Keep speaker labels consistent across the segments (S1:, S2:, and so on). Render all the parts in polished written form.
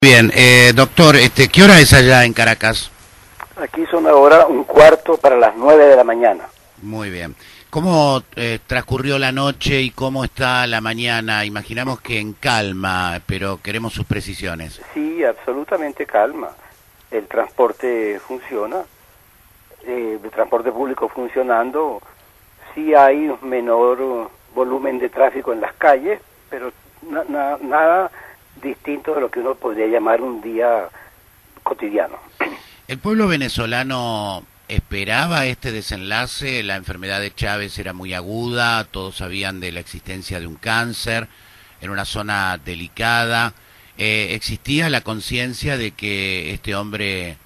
S1: Bien, doctor, ¿qué hora es allá en Caracas?
S2: Aquí son ahora 1:15 para las 9 de la mañana.
S1: Muy bien. ¿Cómo transcurrió la noche y cómo está la mañana? Imaginamos que en calma, pero queremos sus precisiones.
S2: Sí, absolutamente calma. El transporte funciona, el transporte público funcionando. Sí hay un menor volumen de tráfico en las calles, pero nada distinto de lo que uno podría llamar un día cotidiano.
S1: ¿El pueblo venezolano esperaba este desenlace? La enfermedad de Chávez era muy aguda, todos sabían de la existencia de un cáncer en una zona delicada. ¿Existía la conciencia de que este hombre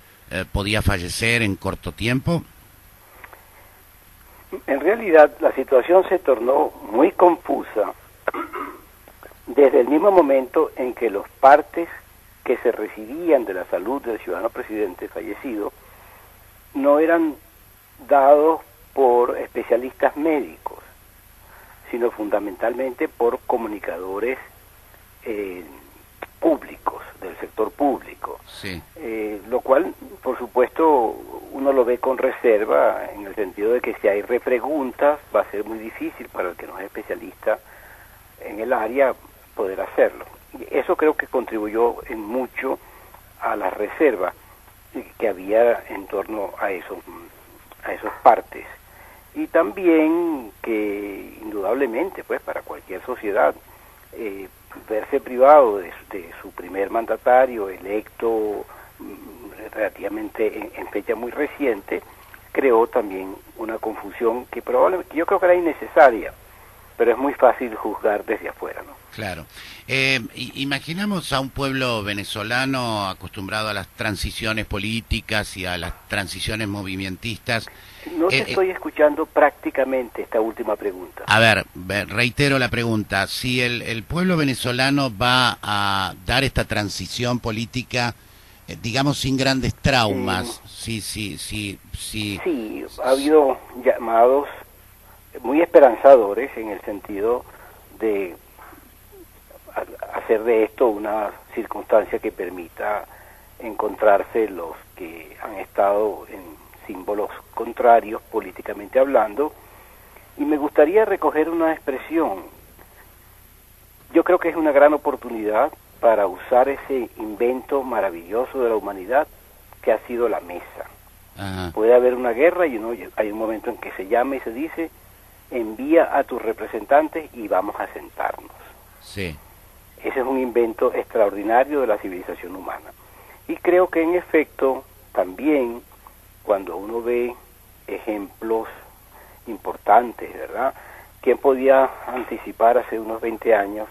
S1: podía fallecer en corto tiempo?
S2: En realidad la situación se tornó muy confusa desde el mismo momento en que los partes que se recibían de la salud del ciudadano presidente fallecido no eran dados por especialistas médicos, sino fundamentalmente por comunicadores públicos, del sector público.
S1: Sí.
S2: Lo cual, por supuesto, uno lo ve con reserva, en el sentido de que si hay repreguntas va a ser muy difícil para el que no es especialista en el área poder hacerlo. Y eso creo que contribuyó en mucho a la reserva que había en torno a esos partes. Y también que indudablemente, pues, para cualquier sociedad, verse privado de su primer mandatario electo relativamente en fecha muy reciente, creó también una confusión que probablemente yo creo que era innecesaria, pero es muy fácil juzgar desde afuera, ¿no?
S1: Claro. Imaginamos a un pueblo venezolano acostumbrado a las transiciones políticas y a las transiciones movimentistas.
S2: No te estoy escuchando prácticamente esta última pregunta.
S1: A ver, reitero la pregunta. Si el pueblo venezolano va a dar esta transición política, digamos, sin grandes traumas, sí.
S2: Sí, ha habido llamados muy esperanzadores en el sentido de hacer de esto una circunstancia que permita encontrarse los que han estado en símbolos contrarios políticamente hablando, y me gustaría recoger una expresión. Yo creo que es una gran oportunidad para usar ese invento maravilloso de la humanidad que ha sido la mesa.
S1: Ajá.
S2: Puede haber una guerra y hay un momento en que se llama y se dice: envía a tus representantes y vamos a sentarnos.
S1: Sí.
S2: Ese es un invento extraordinario de la civilización humana. Y creo que en efecto también cuando uno ve ejemplos importantes, ¿verdad? ¿Quién podía anticipar hace unos 20 años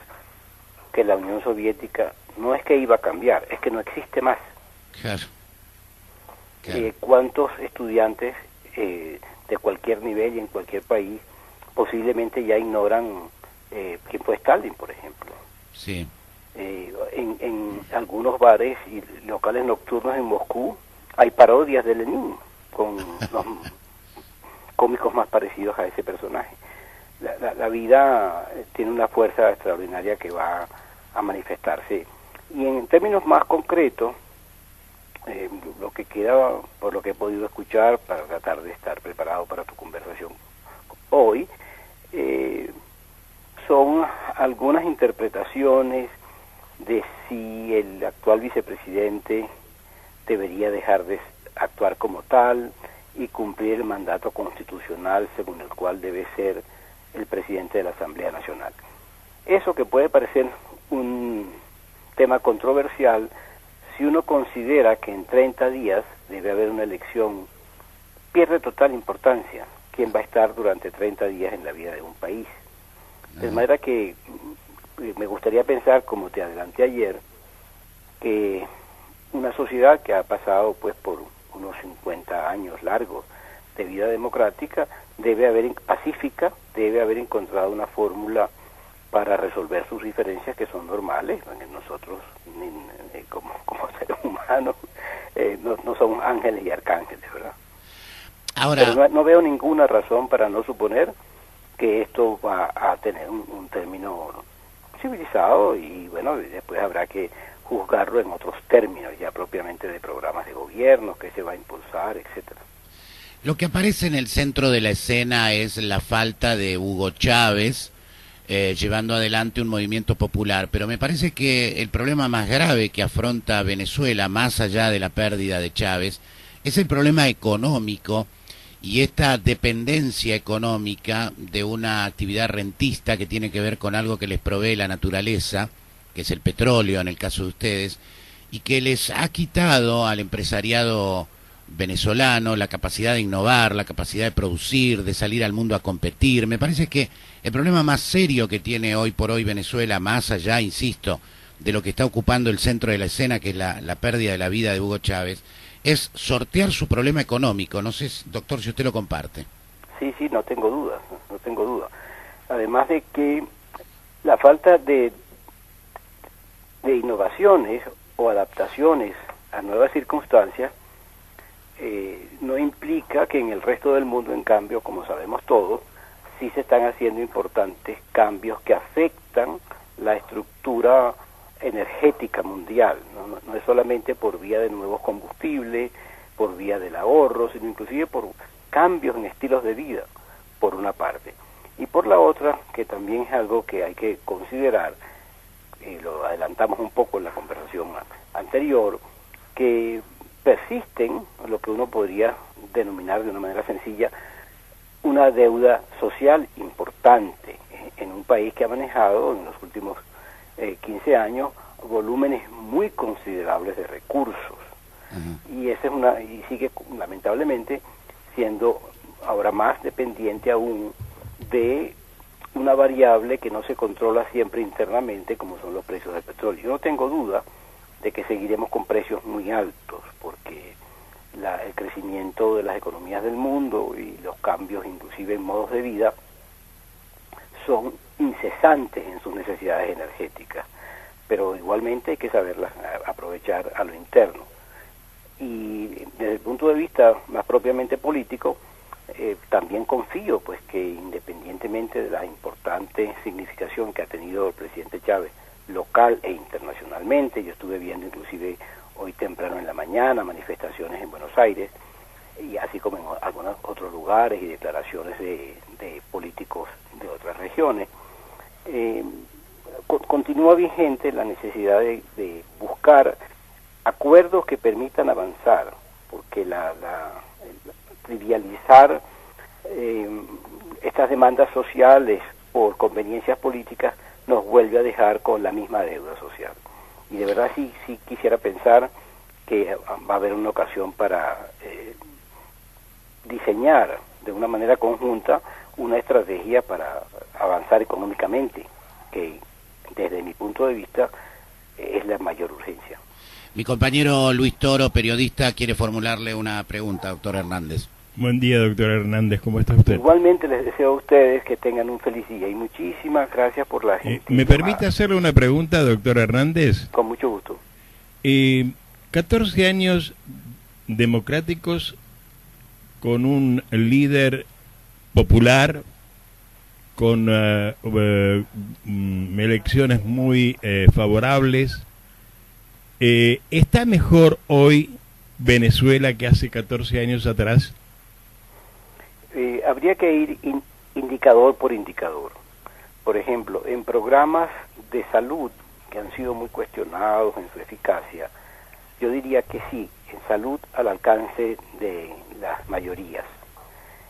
S2: que la Unión Soviética no es que iba a cambiar, es que no existe más?
S1: Claro.
S2: ¿Cuántos estudiantes de cualquier nivel y en cualquier país posiblemente ya ignoran quién fue Stalin, por ejemplo?
S1: Sí.
S2: En algunos bares y locales nocturnos en Moscú hay parodias de Lenin con los cómicos más parecidos a ese personaje. La vida tiene una fuerza extraordinaria que va a manifestarse. Y en términos más concretos, lo que queda, por lo que he podido escuchar, para tratar de estar preparado para tu conversación hoy, son algunas interpretaciones de si el actual vicepresidente debería dejar de actuar como tal y cumplir el mandato constitucional según el cual debe ser el presidente de la Asamblea Nacional. Eso, que puede parecer un tema controversial, si uno considera que en 30 días debe haber una elección, pierde total importancia quién va a estar durante 30 días en la vida de un país. De manera que me gustaría pensar, como te adelanté ayer, que una sociedad que ha pasado pues por unos 50 años largos de vida democrática pacífica debe haber encontrado una fórmula para resolver sus diferencias, que son normales. Nosotros como seres humanos no somos ángeles y arcángeles, ¿verdad?
S1: Ahora,
S2: pero no veo ninguna razón para no suponer que esto va a tener un término civilizado, y bueno, después habrá que juzgarlo en otros términos, ya propiamente de programas de gobierno, que se va a impulsar, etcétera.
S1: Lo que aparece en el centro de la escena es la falta de Hugo Chávez llevando adelante un movimiento popular, pero me parece que el problema más grave que afronta Venezuela, más allá de la pérdida de Chávez, es el problema económico y esta dependencia económica de una actividad rentista que tiene que ver con algo que les provee la naturaleza, que es el petróleo en el caso de ustedes, y que les ha quitado al empresariado venezolano la capacidad de innovar, la capacidad de producir, de salir al mundo a competir. Me parece que el problema más serio que tiene hoy por hoy Venezuela, más allá, insisto, de lo que está ocupando el centro de la escena, que es la pérdida de la vida de Hugo Chávez, es sortear su problema económico. No sé, doctor, si usted lo comparte.
S2: Sí, no tengo duda, no tengo duda. Además de que la falta de innovaciones o adaptaciones a nuevas circunstancias no implica que en el resto del mundo, en cambio, como sabemos todos, sí se están haciendo importantes cambios que afectan la estructura energética mundial. No es solamente por vía de nuevos combustibles, por vía del ahorro, sino inclusive por cambios en estilos de vida, por una parte. Y por la otra, que también es algo que hay que considerar, lo adelantamos un poco en la conversación anterior, que persisten lo que uno podría denominar de una manera sencilla una deuda social importante en un país que ha manejado en los últimos 15 años volúmenes muy considerables de recursos. Y esa es y sigue lamentablemente siendo ahora más dependiente aún de una variable que no se controla siempre internamente, como son los precios del petróleo. Yo no tengo duda de que seguiremos con precios muy altos, porque el crecimiento de las economías del mundo y los cambios inclusive en modos de vida son incesantes en sus necesidades energéticas, pero igualmente hay que saberlas aprovechar a lo interno. Y desde el punto de vista más propiamente político, también confío pues que independientemente de la importante significación que ha tenido el presidente Chávez local e internacionalmente, yo estuve viendo inclusive hoy temprano en la mañana manifestaciones en Buenos Aires, y así como en algunos otros lugares, y declaraciones de políticos de otras regiones, continúa vigente la necesidad de buscar acuerdos que permitan avanzar, porque trivializar estas demandas sociales por conveniencias políticas nos vuelve a dejar con la misma deuda social. Y de verdad sí quisiera pensar que va a haber una ocasión para diseñar de una manera conjunta una estrategia para avanzar económicamente, que desde mi punto de vista es la mayor urgencia.
S1: Mi compañero Luis Toro, periodista, quiere formularle una pregunta, doctor Hernández.
S3: Buen día, doctor Hernández, ¿cómo está usted?
S2: Igualmente les deseo a ustedes que tengan un feliz día y muchísimas gracias por la gente.
S3: ¿Me permite hacerle una pregunta, doctor Hernández?
S2: Con mucho gusto.
S3: 14 años democráticos con un líder popular, con elecciones muy favorables. ¿Está mejor hoy Venezuela que hace 14 años atrás?
S2: Habría que ir indicador por indicador. Por ejemplo, en programas de salud que han sido muy cuestionados en su eficacia, yo diría que sí, en salud al alcance de las mayorías,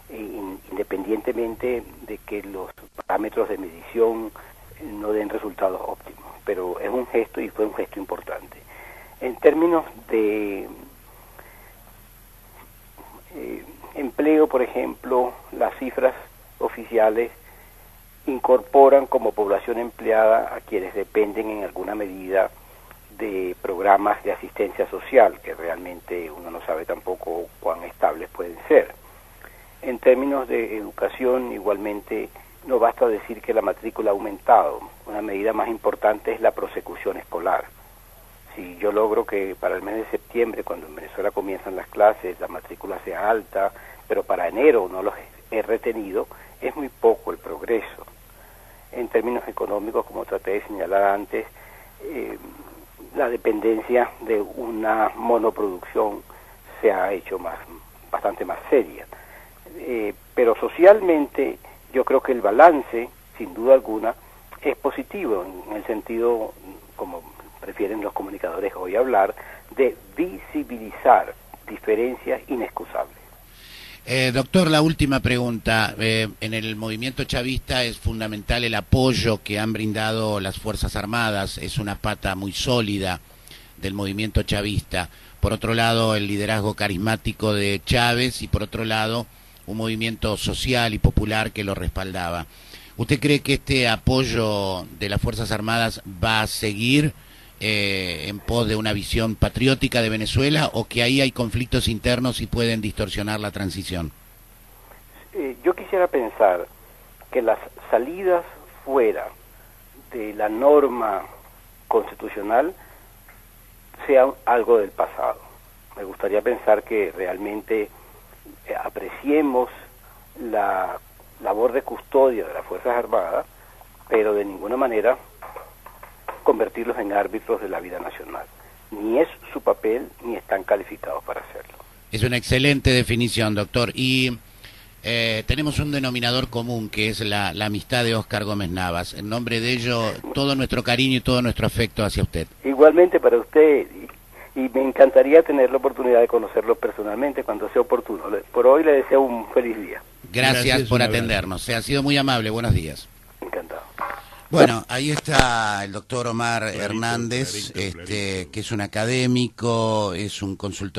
S2: independientemente de que los parámetros de medición no den resultados óptimos, pero es un gesto y fue un gesto importante. En términos de empleo, por ejemplo, las cifras oficiales incorporan como población empleada a quienes dependen en alguna medida de programas de asistencia social, que realmente uno no sabe tampoco cuán estables pueden ser. En términos de educación, igualmente, no basta decir que la matrícula ha aumentado. Una medida más importante es la prosecución escolar. Si yo logro que para el mes de septiembre, cuando en Venezuela comienzan las clases, la matrícula sea alta, pero para enero no los he retenido, es muy poco el progreso. En términos económicos, como traté de señalar antes, la dependencia de una monoproducción se ha hecho bastante más seria. Pero socialmente yo creo que el balance, sin duda alguna, es positivo, en el sentido, como prefieren los comunicadores hoy hablar, de visibilizar diferencias inexcusables.
S1: Doctor, la última pregunta. En el movimiento chavista es fundamental el apoyo que han brindado las Fuerzas Armadas, es una pata muy sólida del movimiento chavista. Por otro lado, el liderazgo carismático de Chávez y por otro lado, un movimiento social y popular que lo respaldaba. ¿Usted cree que este apoyo de las Fuerzas Armadas va a seguir en pos de una visión patriótica de Venezuela o que ahí hay conflictos internos y pueden distorsionar la transición?
S2: Yo quisiera pensar que las salidas fuera de la norma constitucional sean algo del pasado. Me gustaría pensar que realmente apreciemos la labor de custodia de las Fuerzas Armadas, pero de ninguna manera convertirlos en árbitros de la vida nacional. Ni es su papel, ni están calificados para hacerlo.
S1: Es una excelente definición, doctor. Y tenemos un denominador común, que es la amistad de Óscar Gómez Navas. En nombre de ello, todo nuestro cariño y todo nuestro afecto hacia usted.
S2: Igualmente para usted, y me encantaría tener la oportunidad de conocerlo personalmente cuando sea oportuno. Por hoy le deseo un feliz día.
S1: Gracias por atendernos. Se ha sido muy amable. Buenos días.
S2: Encantado.
S1: Bueno, ahí está el doctor Omar Hernández, que es un académico, es un consultor